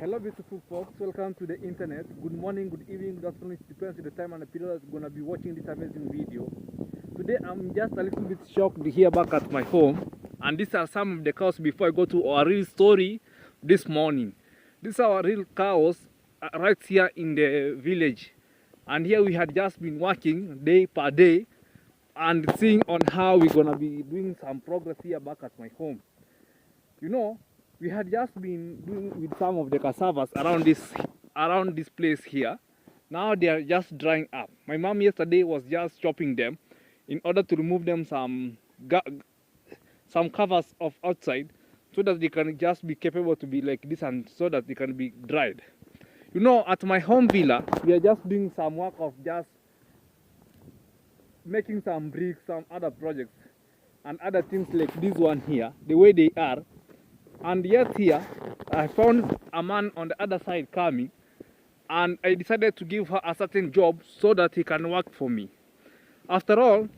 Hello, beautiful folks. Welcome to the internet. Good morning, good evening, good afternoon. It depends on the time and the period that's going to be watching this amazing video. Today, I'm just a little bit shocked here back at my home. And these are some of the cows before I go to our real story this morning. These are our real cows right here in the village. And here we had just been working day per day and seeing on how we're going to be doing some progress here back at my home. You know, we had just been doing with some of the cassavas around this place here. Now they are just drying up. My mom yesterday was just chopping them in order to remove them some covers of outside so that they can just be capable to be like this and so that they can be dried. You know, at my home villa, we are just doing some work of just making some bricks, some other projects and other things like this one here, the way they are. And yet here, I found a man on the other side coming, and I decided to give her a certain job so that he can work for me. After all,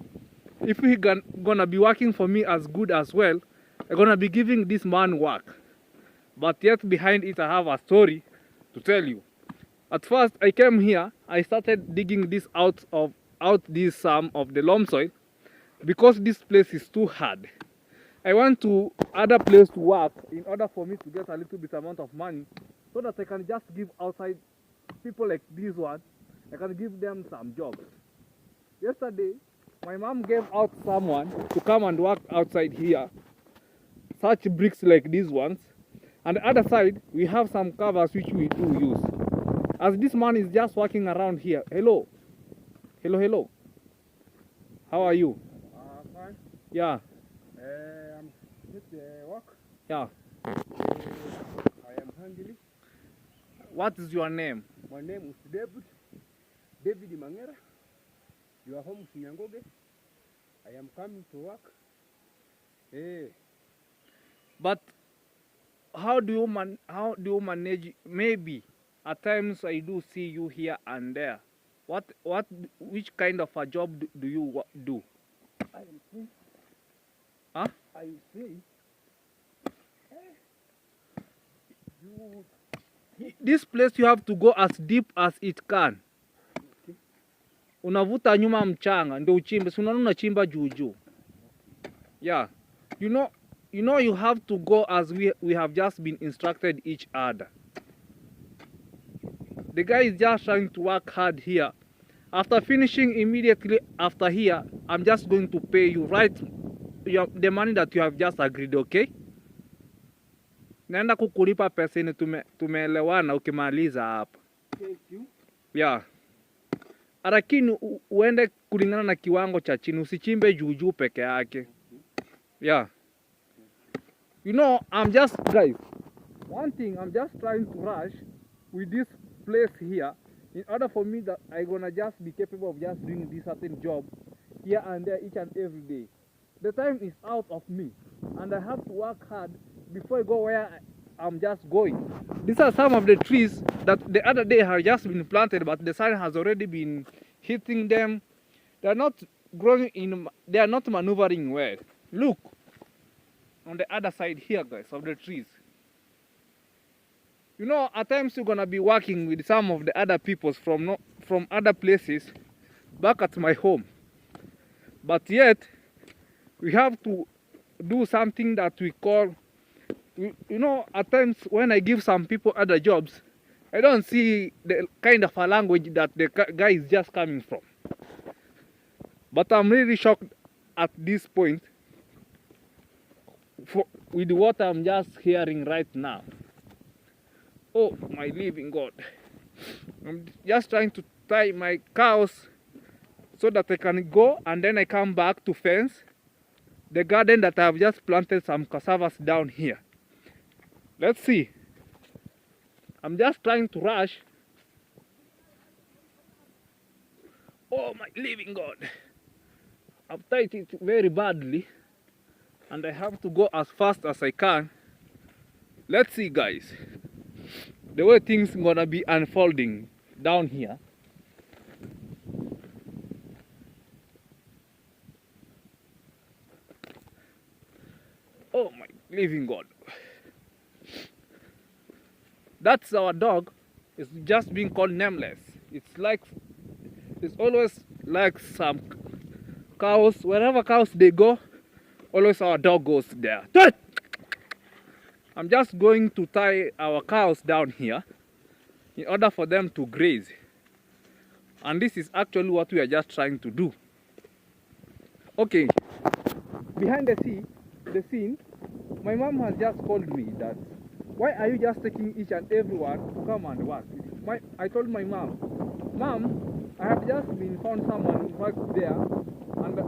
if he gonna be working for me as good as well, I'm gonna be giving this man work. But yet behind it, I have a story to tell you. At first, I came here, I started digging this out this some of the loam soil because this place is too hard. I want to other place to work in order for me to get a little bit amount of money so that I can just give outside people like this one, I can give them some jobs. Yesterday, my mom gave out someone to come and work outside here, such bricks like these ones. And the other side, we have some covers which we do use. As this man is just walking around here, hello, hello, how are you? Fine. Yeah. I'm at work. Yeah. I am hungry. What is your name? My name is David Mangera. You are home in Nyangoge. I am coming to work. But how do you manage? Maybe at times I do see you here and there. Which kind of a job do you do? I am free. Huh? I free. You. This place you have to go as deep as it can. Okay. Unavuta nyuma mchanga ndio uchimbe. Si unaona unachimba juu juu. Yeah. You know you have to go as we have just been instructed each other. The guy is just trying to work hard here. After finishing immediately after here, I'm just going to pay you the money that you have just agreed, okay? Naenda kukulipa pesa yenye tumeelewana ukimaliza hapa. Thank you. Yeah. Lakini uende kulingana na kiwango cha chini, usichimbe juu juu peke yake. Yeah. You know, guys, one thing, I'm just trying to rush with this place here in order for me that I'm gonna just be capable of just doing this certain job here and there each and every day. The time is out of me and I have to work hard before I go where I'm just going. These are some of the trees that the other day have just been planted, but the sun has already been hitting them. They are not growing they are not maneuvering well. Look on the other side here, guys, of the trees. You know, at times you're gonna be working with some of the other peoples from other places back at my home. But yet, we have to do something that we call, you know, at times when I give some people other jobs, I don't see the kind of a language that the guy is just coming from. But I'm really shocked at this point with what I'm just hearing right now. Oh my living God. I'm just trying to tie my cows so that I can go and then I come back to fence the garden that I've just planted some cassavas down here. Let's see. I'm just trying to rush. Oh my living God. I've tied it very badly and I have to go as fast as I can. Let's see, guys, the way things gonna be unfolding down here. Oh my living God. That's our dog. It's just being called nameless. It's always like some cows. Wherever cows they go, always our dog goes there. I'm just going to tie our cows down here in order for them to graze. And this is actually what we are just trying to do. Okay, behind the scene, my mom has just called me that, why are you just taking each and everyone to come and work? I told my mom, I have just been found someone who works there, and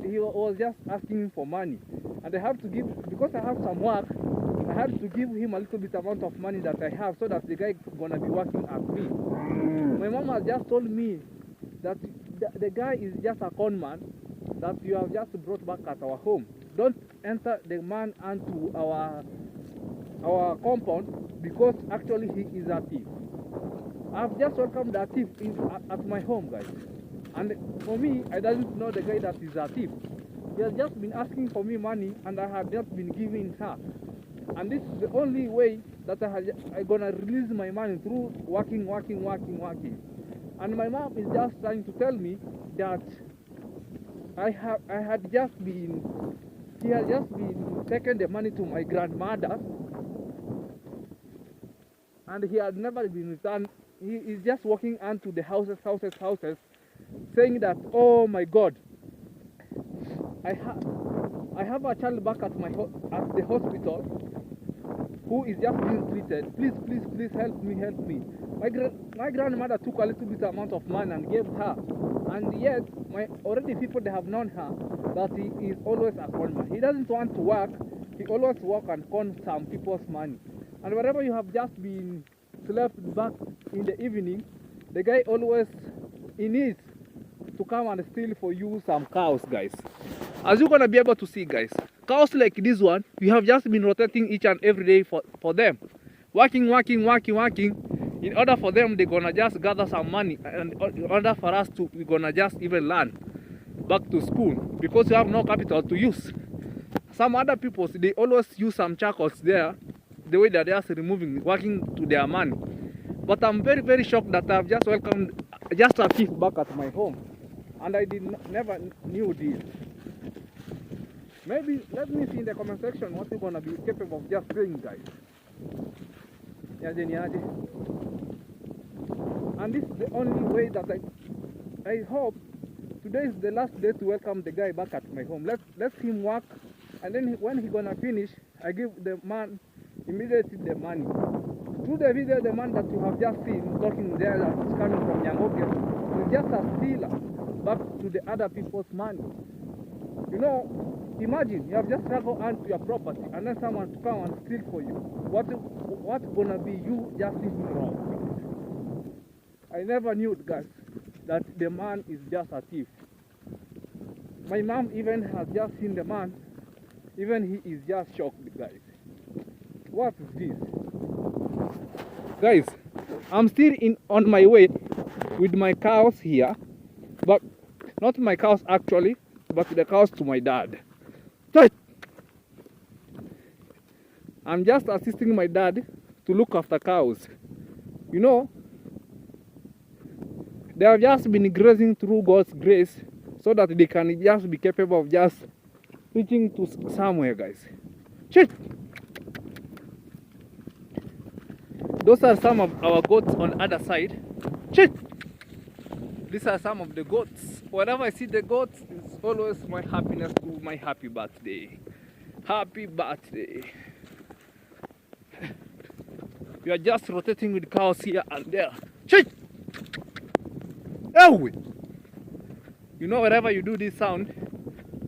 he was just asking for money, and I have to give, because I have some work, I have to give him a little bit amount of money that I have, so that the guy is gonna be working at me. My mom has just told me that the guy is just a con man that you have just brought back at our home. Don't enter the man onto our compound, because actually he is a thief. I've just welcomed a thief at my home, guys. And for me, I didn't know the guy that is a thief. He has just been asking for me money, and I have just been giving her. And this is the only way that I'm gonna release my money, through working. And my mom is just trying to tell me that he has just been taking the money to my grandmother, and he had never been returned. He is just walking onto the houses, saying that, oh my God, I have a child back at the hospital who is just being treated. Please help me. My grandmother took a little bit amount of money and gave her, and yet already people, they have known her that he is always a con man. He doesn't want to work. He always work and con some people's money. And wherever you have just been slept back in the evening, the guy always needs to come and steal for you some cows, guys. As you're gonna be able to see, guys, cows like this one, we have just been rotating each and every day for them, working, in order for them, they're gonna just gather some money, and in order for us to, we're gonna just even learn back to school, because we have no capital to use. Some other people, they always use some charcoals there, the way that they are working to their money. But I'm very, very shocked that I've just welcomed just a thief back at my home, and I never knew this. Maybe let me see in the comment section what you're gonna be capable of just doing, guys. And this is the only way that I hope today is the last day to welcome the guy back at my home. Let him work, and then when he's gonna finish, I give the man immediately the money. Through the video, the man that you have just seen talking there, that is coming from Nyangoge, is just a stealer back to the other people's money. You know, imagine you have just traveled onto your property, and then someone to come and steal for you. What's gonna be you just living wrong? I never knew, guys, that the man is just a thief. My mom even has just seen the man. Even he is just shocked, guys. What is this? Guys, I'm still on my way with my cows here, but not my cows actually, but the cows to my dad. I'm just assisting my dad to look after cows. You know, they have just been grazing through God's grace, so that they can just be capable of just reaching to somewhere, guys. Shit! Those are some of our goats on the other side. Shit! These are some of the goats. Whenever I see the goats, it's always my happiness to my happy birthday. Happy birthday. We are just rotating with cows here and there. Shit! Oh! You know, wherever you do this sound,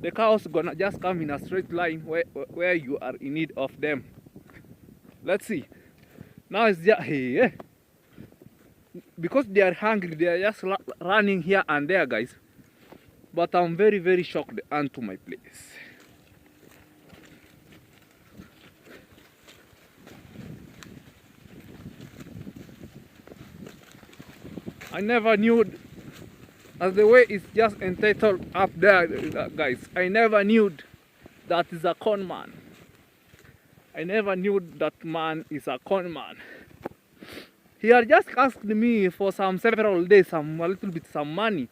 the cows gonna just come in a straight line where you are in need of them. Let's see. Now it's just hey, because they are hungry, they are just running here and there, guys. But I'm very, very shocked onto my place. I never knew, as the way it's just entitled up there, guys. I never knew that is a con man. I never knew that man is a con man. He had just asked me for several days, a little bit some money.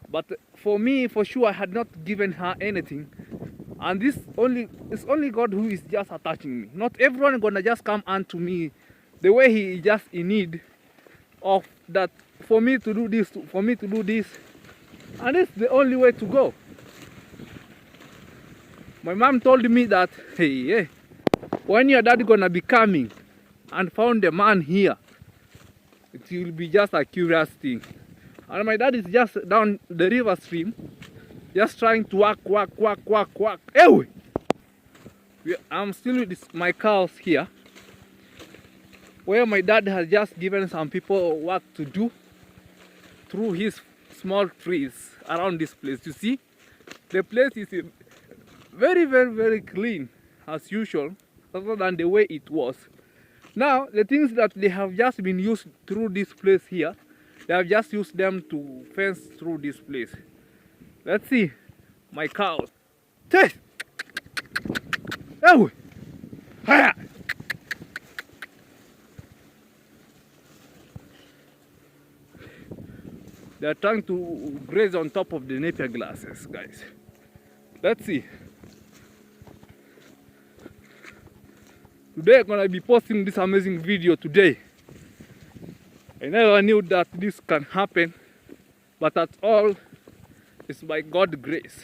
But for me, for sure, I had not given her anything. And it's only God who is just attaching me. Not everyone gonna just come unto me the way he is just in need of that for me to do this, for me to do this. And it's the only way to go. My mom told me that, hey, when your dad gonna be coming and found a man here, it will be just a curious thing. And my dad is just down the river stream, just trying to work. Anyway, I'm still with my cows here, where my dad has just given some people work to do through his small trees around this place. You see, the place is very clean as usual, other than the way it was. Now, the things that they have just been used through this place here, they have just used them to fence through this place. Let's see my cows. Taste. Oh, hiya. They are trying to graze on top of the Napier grasses, guys. Let's see. Today I'm gonna be posting this amazing video today. I never knew that this can happen, but at all, it's by God's grace.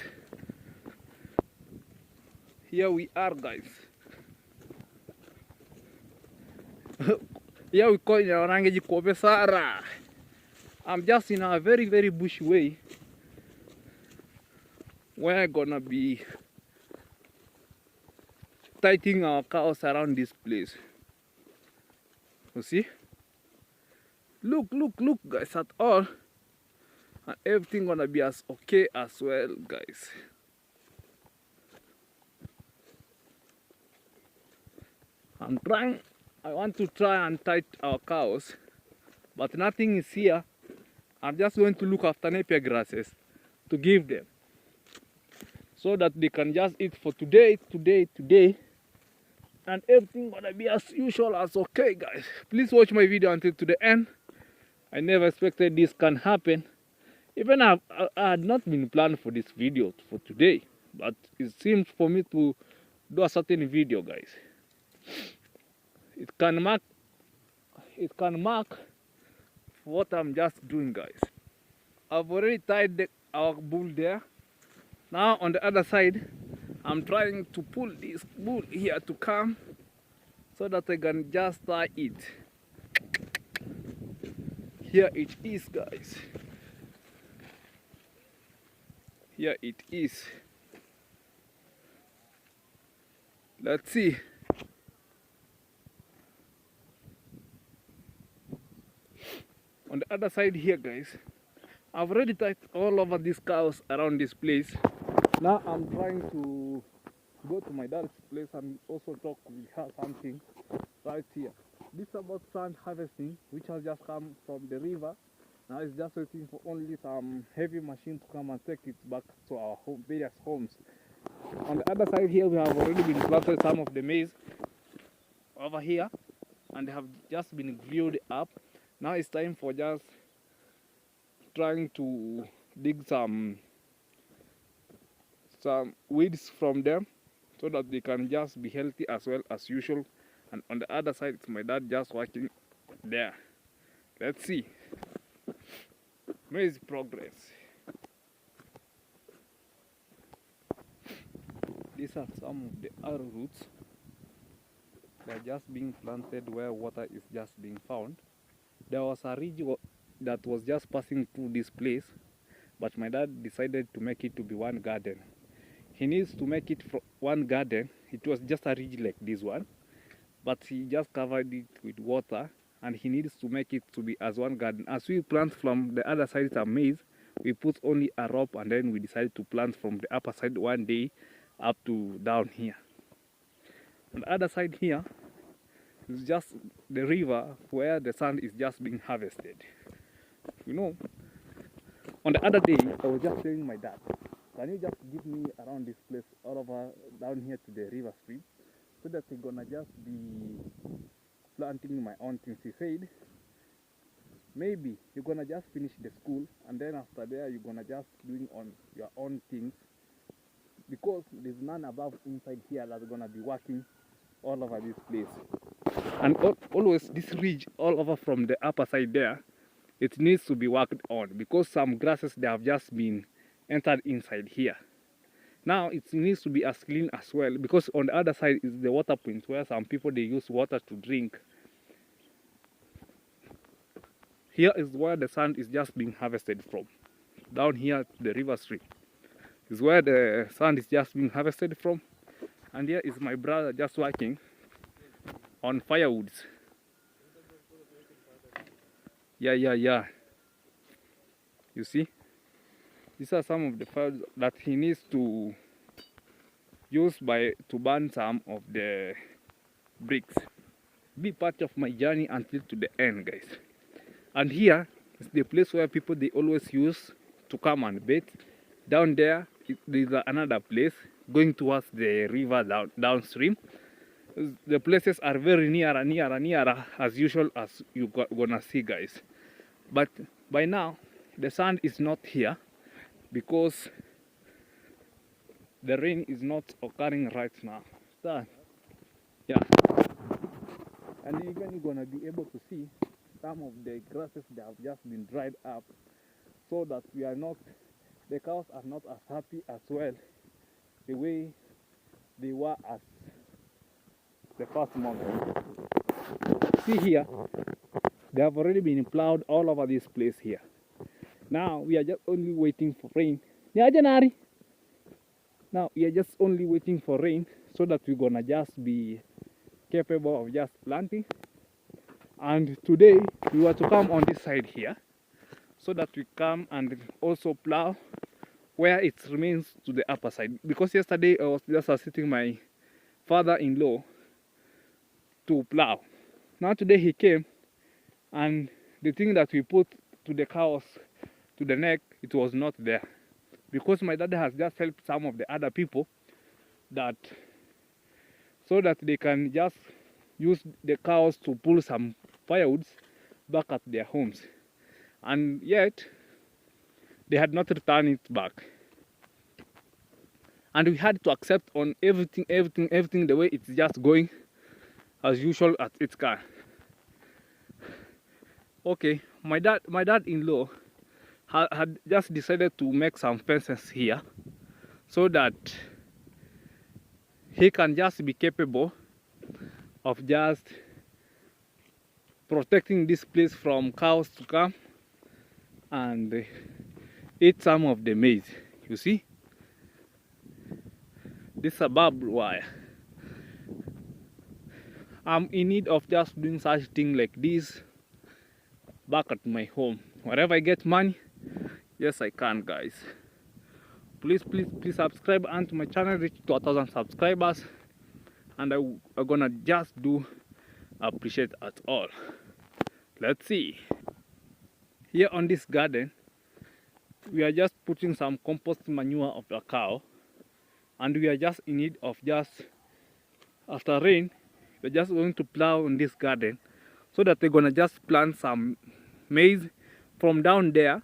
Here we are, guys. Here we call it Orangeji Kobesara. I'm just in a very bush way where I'm gonna be tightening our cows around this place. You see? Look, guys, at all. And everything gonna be as okay as well, guys. I want to try and tighten our cows, but nothing is here. I'm just going to look after Napier grasses to give them, so that they can just eat for today, and everything gonna be as usual as okay, guys. Please watch my video until to the end. I never expected this can happen. Even I had not been planned for this video for today, but it seems for me to do a certain video, guys. It can mark what I'm just doing, guys. I've already tied our bull there. Now on the other side, I'm trying to pull this bull here to come so that I can just tie it. Here it is, guys. Here it is. Let's see. On the other side here, guys, I've already tied all over these cows around this place. Now I'm trying to go to my dad's place and also talk with her something right here. This is about sand harvesting, which has just come from the river. Now it's just waiting for only some heavy machine to come and take it back to our various homes. On the other side here, we have already been planted some of the maize over here, and they have just been glued up. Now it's time for just trying to dig some weeds from them so that they can just be healthy as well as usual. And on the other side, it's my dad just working there. Let's see. Maize progress. These are some of the arrowroots. They're just being planted where water is just being found. There was a ridge that was just passing through this place, but my dad decided to make it to be one garden. He needs to make it one garden. It was just a ridge like this one, but he just covered it with water, and he needs to make it to be as one garden. As we plant from the other side some maize, we put only a rope, and then we decided to plant from the upper side one day up to down here. On the other side here is just the river where the sand is just being harvested. You know, on the other day I was just telling my dad, can you just give me around this place all over down here to the river stream, so that I'm gonna just be planting my own things. He said maybe you're gonna just finish the school and then after there you're gonna just doing on your own things, because there's none above inside here that's gonna be working all over this place. And always this ridge all over from the upper side there, it needs to be worked on, because some grasses they have just been entered inside here. Now it needs to be as clean as well, because on the other side is the water point where some people they use water to drink. Here is where the sand is just being harvested from. Down here the river stream is where the sand is just being harvested from. And here is my brother just working on firewoods. Yeah. You see? These are some of the firewood that he needs to use to burn some of the bricks. Be part of my journey until to the end, guys. And here is the place where people they always use to come and bathe. Down there there is another place going towards the river downstream. The places are very near as usual as you gonna see, guys. But by now the sand is not here because the rain is not occurring right now. So, yeah, and even you're gonna be able to see some of the grasses that have just been dried up, so that the cows are not as happy as well the way they were as the first month. See here, they have already been plowed all over this place here. Now we are just only waiting for rain. Yeah, January. Now we are just only waiting for rain so that we're gonna just be capable of just planting. And today we were to come on this side here so that we come and also plow where it remains to the upper side, because yesterday I was just assisting my father-in-law to plow. Now today he came, and the thing that we put to the cows to the neck, it was not there, because my dad has just helped some of the other people so that they can just use the cows to pull some firewoods back at their homes, and yet they had not returned it back. And we had to accept on everything the way it's just going as usual at its car. Okay, my dad-in-law had just decided to make some fences here so that he can just be capable of just protecting this place from cows to come and eat some of the maize. You see, this is a barbed wire. I'm in need of just doing such thing like this back at my home. Wherever I get money, yes I can, guys. Please subscribe and to my channel reach to 1,000 subscribers, and I'm gonna just appreciate at all. Let's see. Here on this garden, we are just putting some compost manure of the cow, and we are just in need of after rain, we're just going to plow in this garden so that they're gonna just plant some maize from down there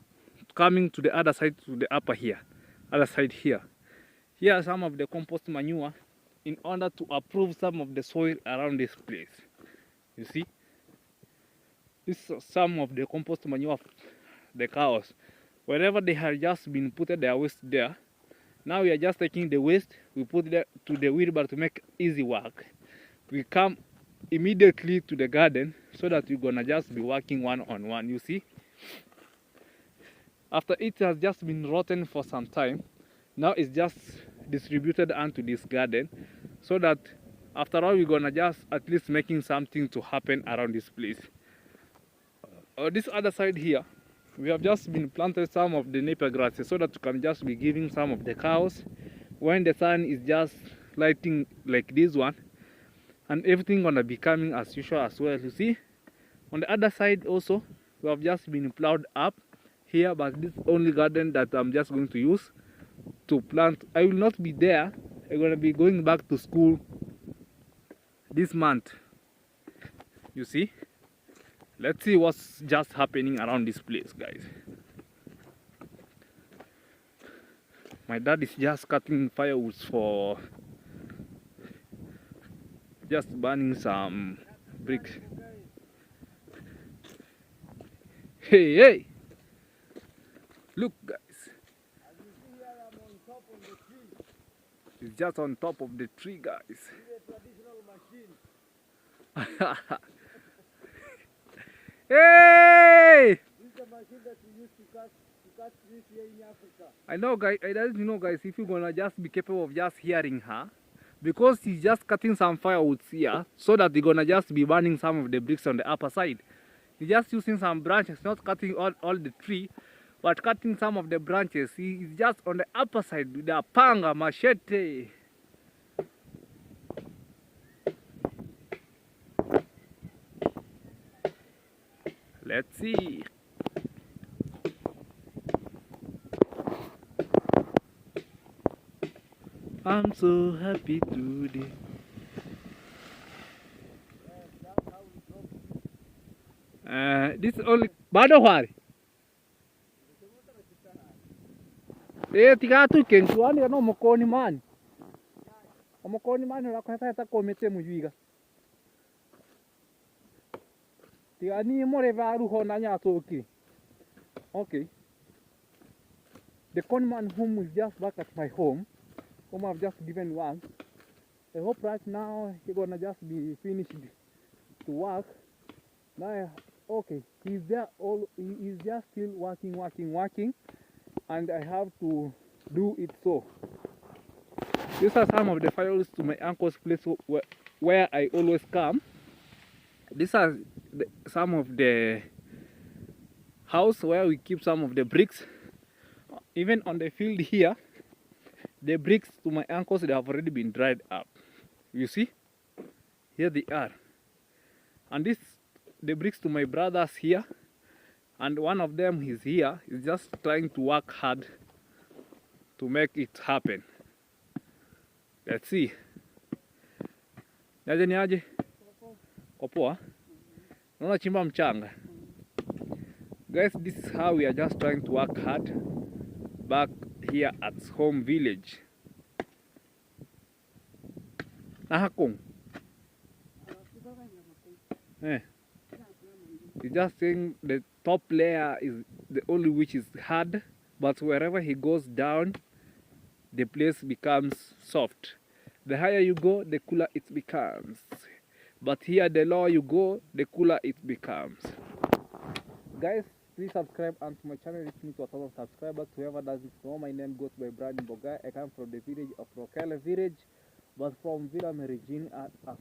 coming to the other side, to the other side here. Here are some of the compost manure in order to improve some of the soil around this place. You see, this is some of the compost manure of the cows. Wherever they have just been put their waste there, now we are just taking the waste, we put it to the wheelbarrow to make easy work. We come immediately to the garden so that we're gonna just be working one-on-one. You see, after it has just been rotten for some time, now it's just distributed onto this garden, so that after all we're gonna just at least making something to happen around this place. This other side here, we have just been planted some of the napier grasses so that we can just be giving some of the cows when the sun is just lighting like this one, and everything gonna be coming as usual as well. You see, on the other side also we have just been plowed up here, but this only garden that I'm just going to use to plant. I will not be there. I'm gonna be going back to school this month. You see? Let's see what's just happening around this place, guys. My dad is just cutting firewood for just burning some bricks. Hey, hey! Look, guys. As you see here, I'm on top of the tree. It's just on top of the tree, guys. This is a traditional machine. Hey! This is the machine that we used to cut trees here in Africa. I know, guys. I don't know, guys, if you're gonna just be capable of just hearing her, because he's just cutting some firewood here, so that they're gonna just be burning some of the bricks on the upper side. He's just using some branches, not cutting all the tree, but cutting some of the branches. He's just on the upper side with a panga machete. Let's see. I'm so happy today. This only bado hwari. Tiga tu kenguani no mokoni man. Omokoni man ora kwa ta komete muyiga. Tiga ni more varu hona nya toki. Okay. The conman whom is just back at my home, whom I've just given one. I hope right now he's gonna just be finished to work. Now, okay, he's there. He's just still working, and I have to do it so. These are some of the files to my uncle's place where I always come. These are some of the house where we keep some of the bricks. Even on the field here, the bricks to my uncle's, they have already been dried up. You see? Here they are. And the bricks to my brothers here. And one of them is here. He's just trying to work hard to make it happen. Let's see. Niaje niaje? Kwa poa? Naona chimba mchanga. Guys, this is how we are just trying to work hard back here at home village. Nahakong. He's just saying the top layer is the only which is hard, but wherever he goes down, the place becomes soft. The higher you go, the cooler it becomes. But here, the lower you go, the cooler it becomes. Guys, please subscribe and to my channel, reach me to 1,000 subscribers. Whoever doesn't know, my name goes by Brandon Bogai. I come from the village of Rokele village, but from Villa Merijin,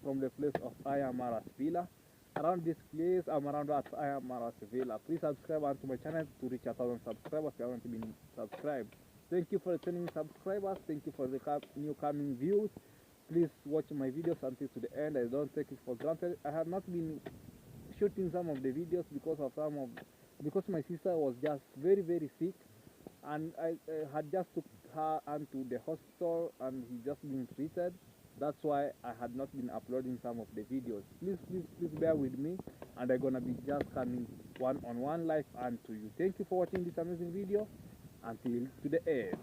from the place of Ayamaras Villa. Around this place, I'm around at Ayamaras Villa. Please subscribe and to my channel to reach 1,000 subscribers. If you haven't been subscribed. Thank you for returning subscribers. Thank you for the new coming views. Please watch my videos until to the end. I don't take it for granted. I have not been shooting some of the videos because my sister was just very sick, and I had just took her into the hospital and he just been treated. That's why I had not been uploading some of the videos. Please bear with me, and I'm gonna be just coming one-on-one live and to you. Thank you for watching this amazing video until to the end.